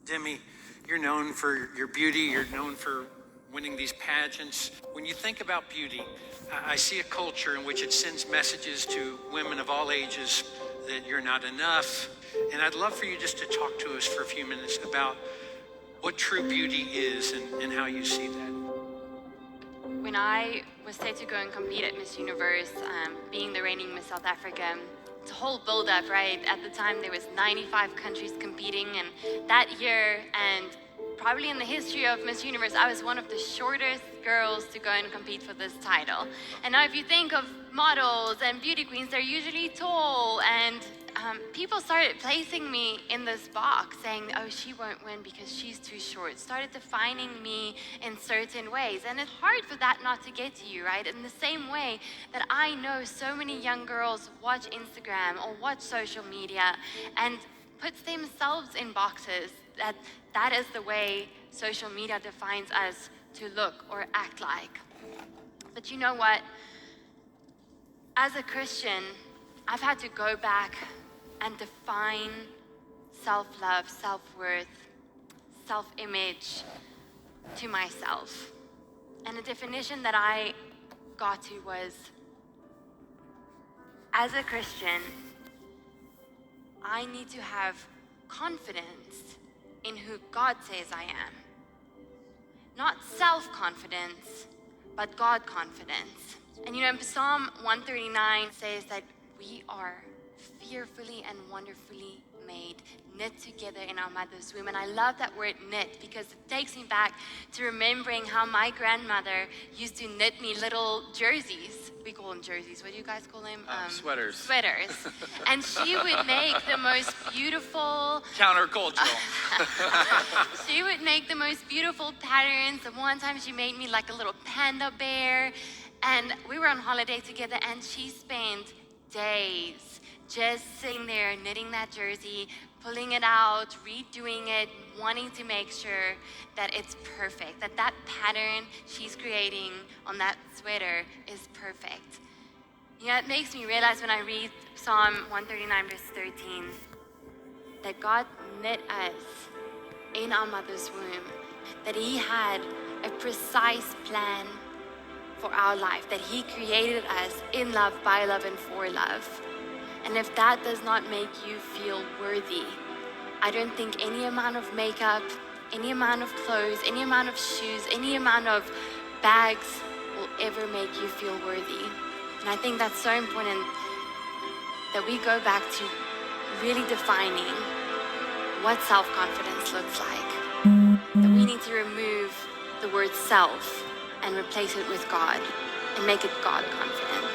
Demi, you're known for your beauty, you're known for winning these pageants. When you think about beauty, I see a culture in which it sends messages to women of all ages that you're not enough. And I'd love for you just to talk to us for a few minutes about what true beauty is and how you see that. When I was set to go and compete at Miss Universe, being the reigning Miss South Africa, it's a whole build-up, right? At the time, there was 95 countries competing, and that year, and probably in the history of Miss Universe, I was one of the shortest girls to go and compete for this title. And now if you think of models and beauty queens, they're usually tall, and people started placing me in this box saying, oh, she won't win because she's too short, started defining me in certain ways. And it's hard for that not to get to you, right? In the same way that I know so many young girls watch Instagram or watch social media and puts themselves in boxes that is the way social media defines us to look or act like. But you know what? As a Christian, I've had to go back and define self-love, self-worth, self-image to myself. And the definition that I got to was, as a Christian, I need to have confidence in who God says I am. Not self-confidence, but God confidence. And you know, Psalm 139 says that we are fearfully and wonderfully made, knit together in our mother's womb. And I love that word knit because it takes me back to remembering how my grandmother used to knit me little jerseys. We call them jerseys. What do you guys call them? Sweaters. Sweaters. And she would make the most beautiful... Countercultural. She would make the most beautiful patterns. And one time she made me like a little panda bear. And we were on holiday together and she spent days just sitting there knitting that jersey, pulling it out, redoing it, wanting to make sure that it's perfect, that pattern she's creating on that sweater is perfect. You know, it makes me realize when I read Psalm 139 verse 13 that God knit us in our mother's womb, that He had a precise plan for our life, that He created us in love, by love, and for love. And if that does not make you feel worthy, I don't think any amount of makeup, any amount of clothes, any amount of shoes, any amount of bags will ever make you feel worthy. And I think that's so important that we go back to really defining what self-confidence looks like. That we need to remove the word self and replace it with God and make it God confident.